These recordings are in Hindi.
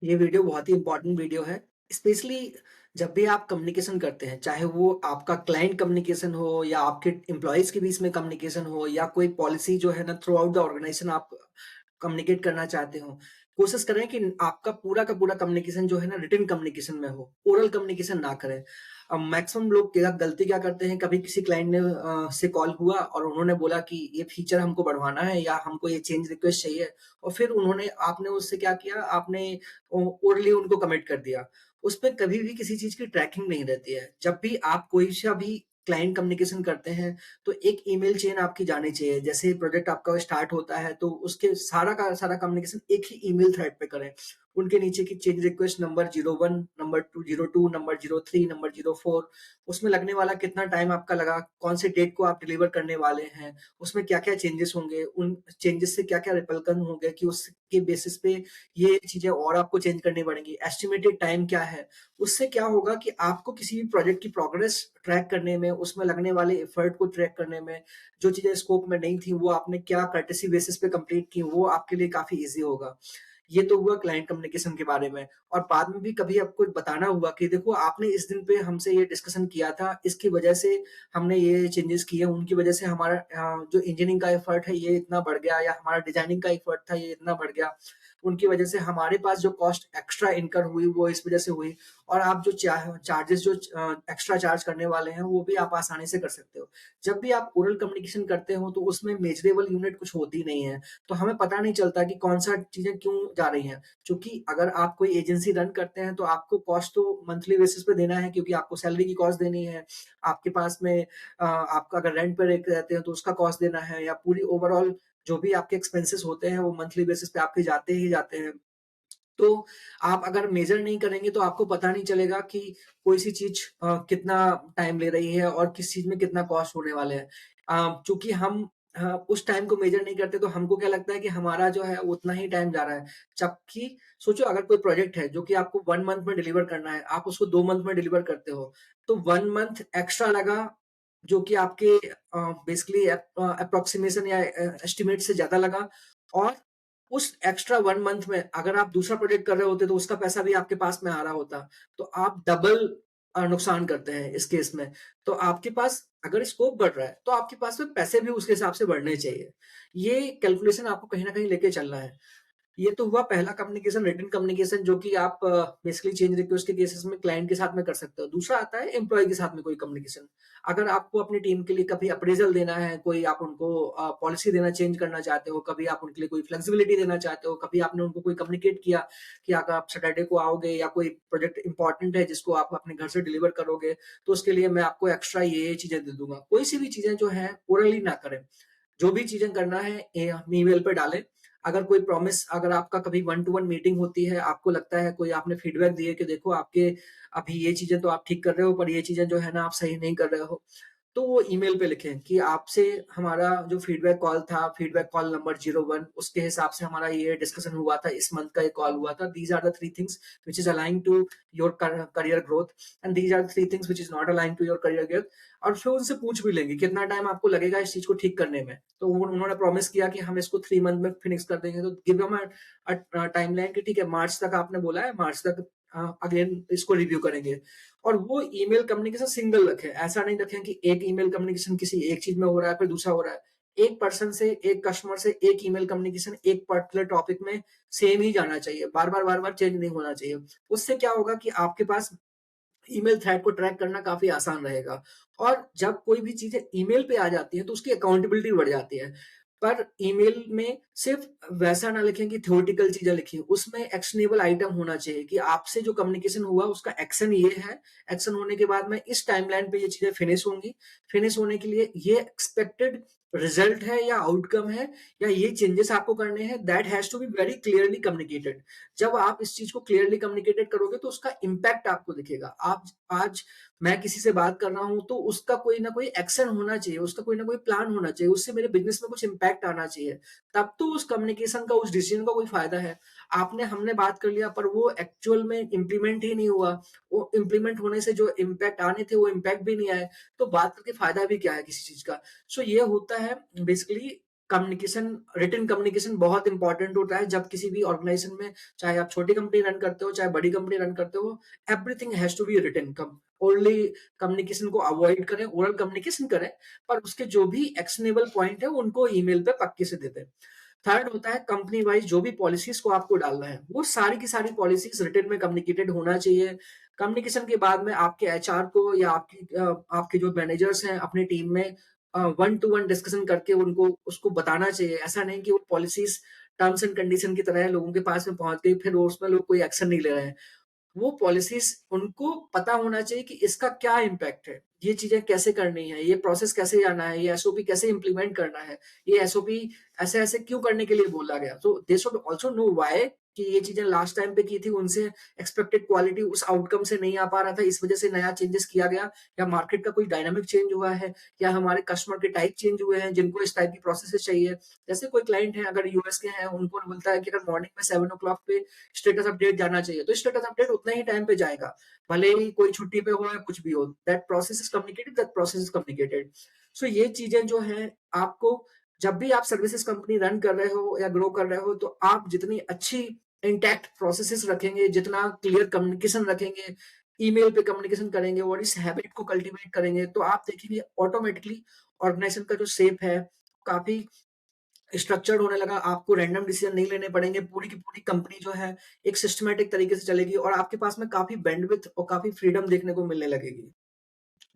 ये वीडियो बहुत ही इम्पोर्टेंट वीडियो है। स्पेशली जब भी आप कम्युनिकेशन करते हैं, चाहे वो आपका क्लाइंट कम्युनिकेशन हो या आपके एम्प्लॉइज़ के बीच में कम्युनिकेशन हो या कोई पॉलिसी जो है ना थ्रू आउट द ऑर्गेनाइजेशन आप कम्युनिकेट करना चाहते हो, कोशिश करें कि आपका पूरा का पूरा कम्युनिकेशन जो है ना रिटन कम्युनिकेशन में हो, ओरल कम्युनिकेशन ना करें। मैक्सिमम लोग क्या गलती क्या करते हैं, कभी किसी क्लाइंट ने से कॉल हुआ और उन्होंने बोला कि ये फीचर हमको बढ़वाना है या हमको ये चेंज रिक्वेस्ट चाहिए और फिर आपने उससे क्या किया, आपने ओरली उनको कमिट कर दिया। उसपे कभी भी किसी चीज़ की ट्रैकिंग नहीं रहती है। जब भी आप कोई सा भी क्लाइंट कम्युनिकेशन करते हैं, तो एक ईमेल चेन आपकी जानी चाहिए। जैसे ही प्रोजेक्ट आपका स्टार्ट होता है, तो उसके सारा का सारा कम्युनिकेशन एक ही ईमेल थ्रेड पे करें। उनके नीचे की change request number 01, number 202, number 03, number 04, उसमें लगने वाला कितना टाइम आपका लगा, कौन से डेट को आप डिलीवर करने वाले हैं, उसमें क्या-क्या चेंजेस होंगे, उन चेंजेस से क्या-क्या रिपलकन होंगे कि उसके बेसिस पे ये चीज़ें और आपको चेंज करनी पड़ेंगी। एस्टिमेटेड टाइम क्या है? उससे क्या होगा कि आपको किसी भी प्रोजेक्ट की प्रोग्रेस ट्रैक करने में, उसमें लगने वाले एफर्ट को ट्रैक करने में, जो चीज़ें स्कोप में नहीं थी, वो आपने क्या कर्टेसी बेसिस पे कंप्लीट की, वो आपके लिए काफ़ी ईज़ी होगा। ये तो हुआ क्लाइंट कम्युनिकेशन के बारे में। और बाद में भी कभी आपको बताना हुआ कि देखो आपने इस दिन पे हमसे ये डिस्कशन किया था, इसकी वजह से हमने ये चेंजेस किए, उनकी वजह से हमारा जो इंजीनियरिंग का एफर्ट है ये इतना बढ़ गया या हमारा डिजाइनिंग का एफर्ट था ये इतना बढ़ गया। उनकी वजह से हमारे पास जो कॉस्ट एक्स्ट्रा इनकर हुई वो इस वजह से हुई। और आप जो चार्जेस जो एक्स्ट्रा चार्ज करने वाले हैं वो भी आप आसानी से कर सकते हो। जब भी आप ओरल कम्युनिकेशन करते हो तो उसमें मेजरेबल यूनिट कुछ होती नहीं है, तो हमें पता नहीं चलता कि कौन-सा चीज़ें क्यों जा रही हैं। चूँकि अगर आप कोई एजेंसी रन करते हैं तो आपको कॉस्ट तो मंथली बेसिस पे देना है, क्योंकि आपको सैलरी की कॉस्ट देनी है। आपके पास में आपका अगर रेंट पे रहते हैं तो उसका कॉस्ट देना है, या पूरी ओवरऑल जो भी आपके एक्सपेंसेस होते हैं वो मंथली बेसिस पे आपके जाते ही जाते हैं। तो आप अगर मेज़र नहीं करेंगे तो आपको पता नहीं चलेगा कि कोई-सी चीज़ कितना टाइम ले रही है और किस चीज़ में कितना कॉस्ट होने वाला है। चूँकि हम उस टाइम को मेज़र नहीं करते तो हमको क्या लगता है कि हमारा जो है उतना ही टाइम जा रहा है। जबकि सोचो, अगर कोई प्रोजेक्ट है जो कि आपको 1 मंथ में डिलीवर करना है, आप उसको 2 मंथ में डिलीवर करते हो, तो 1 मंथ एक्स्ट्रा लगा, जो कि आपके बेसिकली एप्रोक्सिमेशन या एस्टिमेट से ज़्यादा लगा। और उस एक्स्ट्रा 1 मंथ में अगर आप दूसरा प्रोजेक्ट कर रहे होते तो उसका पैसा भी आपके पास में आ रहा होता। तो आप डबल नुकसान करते हैं इस केस में। तो आपके पास अगर स्कोप बढ़ रहा है, तो आपके पास में पैसे भी उसके हिसाब से बढ़ने चाहिए। ये कैलकुलेशन आपको कहीं न कहीं लेके चलना है। ये तो हुआ पहला कम्युनिकेशन, रिटन कम्युनिकेशन, जो कि आप बेसिकली चेंज रिक्वेस्ट के केसेस में क्लाइंट के साथ में कर सकते हो। दूसरा आता है एम्प्लॉयी के साथ में कोई कम्युनिकेशन। अगर आपको अपनी टीम के लिए कभी अप्रेज़ल देना है, कोई आप उनको पॉलिसी देना चेंज करना चाहते हो, कभी आप उनके लिए कोई फ्लेक्सिबिलिटी देना चाहते हो, कभी आपने उनको कोई कम्युनिकेट किया कि अगर आप सैटरडे को आओगे या कोई प्रोजेक्ट इम्पोर्टेंट है जिसको आप अपने घर से डिलीवर करोगे, तो उसके लिए मैं आपको एक्स्ट्रा ये चीज़ें दे दूँगा। कोई-सी भी चीज़ें जो हैं ओरली ना करें। जो भी चीज़ें करना है ईमेल पे डालें। अगर कोई प्रॉमिस, अगर आपका कभी वन टू वन मीटिंग होती है, आपको लगता है कोई आपने फीडबैक दी है कि देखो आपके अभी ये चीज़ें तो आप ठीक कर रहे हो, पर ये चीज़ें जो है ना आप सही नहीं कर रहे हो। तो वो ईमेल पे लिखें कि आपसे हमारा जो फीडबैक कॉल था, फीडबैक कॉल नंबर 01, उसके हिसाब से हमारा ये डिस्कशन हुआ था, इस मंथ का ये कॉल हुआ था। These are the 3 things which is aligning to your career growth, and these are the 3 things which is not aligning to your career growth. और फिर उनसे पूछ भी लेंगे कितना टाइम आपको लगेगा इस चीज़ को ठीक करने में। तो उन्होंने प्रॉमिस किया कि हम इसको 3 मंथ में फिनिश कर देंगे, तो गिव देम टाइमलाइन कि ठीक है, मार्च तक आपने बोला है, मार्च तक अगेन इसको रिव्यू करेंगे। और वो ईमेल कम्युनिकेशन सिंगल रखें। ऐसा नहीं रखें कि एक ईमेल कम्युनिकेशन किसी एक चीज़ में हो रहा है, फिर दूसरा हो रहा है। एक पर्सन से, एक कस्टमर से एक ईमेल कम्युनिकेशन एक पर्टिकुलर टॉपिक में सेम ही जाना चाहिए। बार-बार चेंज नहीं होना चाहिए। उससे क्या होगा कि आपके पास ईमेल थ्रेड को ट्रैक करना काफ़ी आसान रहेगा। और जब कोई भी चीज़ें ईमेल पे आ जाती हैं, तो उसकी अकाउंटेबिलिटी बढ़ जाती है। पर ईमेल में सिर्फ़ वैसा ना लिखें कि थ्योरेटिकल चीज़ें लिखिए, उसमें एक्शनेबल आइटम होना चाहिए कि आपसे जो कम्युनिकेशन हुआ उसका एक्शन ये है, एक्शन होने के बाद में इस टाइमलाइन पे ये चीज़ें फिनिश होंगी, फिनिश होने के लिए ये एक्सपेक्टेड रिज़ल्ट है या आउटकम है, या ये चेंजेस आपको करने हैं, that has to be very clearly communicated. जब आप इस चीज़ को क्लियरली कम्युनिकेटेड करोगे तो उसका इम्पैक्ट आपको दिखेगा। आप आज मैं किसी से बात कर रहा हूँ तो उसका कोई ना कोई एक्शन होना चाहिए, उसका कोई ना कोई प्लान होना चाहिए, उससे मेरे बिज़नेस में कुछ इम्पैक्ट आना चाहिए। तब तो उस कम्युनिकेशन का, उस डिसीज़न का कोई फ़ायदा है। हमने बात कर लिया पर वो एक्चुअल में इम्प्लीमेंट ही नहीं हुआ। वो इम्प्लीमेंट होने से जो इम्पैक्ट आने थे वो इम्पैक्ट भी नहीं आए, तो बात करके फ़ायदा भी क्या है किसी चीज़ का? सो ये होता है बेसिकली कम्युनिकेशन रिटन कम्युनिकेशन बहुत इंपॉर्टेंट होता है जब किसी भी ऑर्गेनाइजेशन में, चाहे आप छोटी कंपनी रन करते हो, चाहे बड़ी कंपनी रन करते हो, everything has to be written. कम ओनली कम्युनिकेशन को अवॉइड करें, ओरल कम्युनिकेशन करें, पर उसके जो भी एक्शनेबल पॉइंट है, उनको ईमेल पे पक्के से दे दें। थर्ड होता है कंपनी वाइज़ जो भी पॉलिसीज़ को आपको डालना है, वो सारी की सारी पॉलिसीज़ रिटन में कम्युनिकेटेड होना चाहिए। कम्युनिकेशन के बाद में आपके एचआर को या आपके जो मैनेजर्स हैं अपनी टीम में वन टू वन डिस्कशन करके उनको उसको बताना चाहिए। ऐसा नहीं कि वो पॉलिसीज़ टर्म्स एंड कंडीशन की तरह है, लोगों के पास में पहुँच गई, फिर वो उसमें लोग कोई एक्शन नहीं ले रहे हैं। वो पॉलिसीज़ उनको पता होना चाहिए कि इसका क्या इम्पैक्ट है, ये चीज़ें कैसे करनी है, ये प्रोसेस कैसे जाना है, ये एसओपी कैसे इम्प्लीमेंट करना है, ये एसओपी ऐसे-ऐसे क्यों करने के लिए बोला गया। तो they should also know why कि ये चीज़ें लास्ट टाइम पे की थी, उनसे एक्सपेक्टेड क्वालिटी उस आउटकम से नहीं आ पा रहा था, इस वजह से नया चेंजेस किया गया, या मार्केट का कोई डायनामिक चेंज हुआ है, या हमारे कस्टमर के टाइप चेंज हुए हैं, जिनको इस टाइप की प्रोसेसेस चाहिए। जैसे कोई क्लाइंट है अगर यूएस के हैं, उनको बोलता है कि अगर मॉर्निंग में 7 ओ क्लॉक पे स्टेटस अपडेट जाना चाहिए, तो स्टेटस अपडेट उतना ही टाइम पे जाएगा। भले ही कोई छुट्टी पे हो या कुछ भी हो, that process is communicated, that process is communicated. So ये चीज़ें जो हैं, आपको जब भी आप सर्विसेज़ कंपनी रन कर रहे हो या ग्रो कर रहे हो, तो आप जितनी अच्छी इंटैक्ट प्रोसेसेस रखेंगे, जितना क्लियर कम्युनिकेशन रखेंगे, ईमेल पे कम्युनिकेशन करेंगे और इस हैबिट को कल्टीवेट करेंगे, तो आप देखेंगे ऑटोमैटिकली ऑर्गेनाइजेशन का जो शेप है, काफ़ी स्ट्रक्चर्ड होने लगा, आपको रैंडम डिसीजन नहीं लेने पड़ेंगे, पूरी की पूरी कंपनी जो है एक सिस्टमैटिक तरीके से चलेगी और आपके पास में काफ़ी बैंडविड्थ और काफ़ी फ्रीडम देखने को मिलने लगेगी।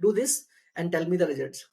Do this and tell me the results.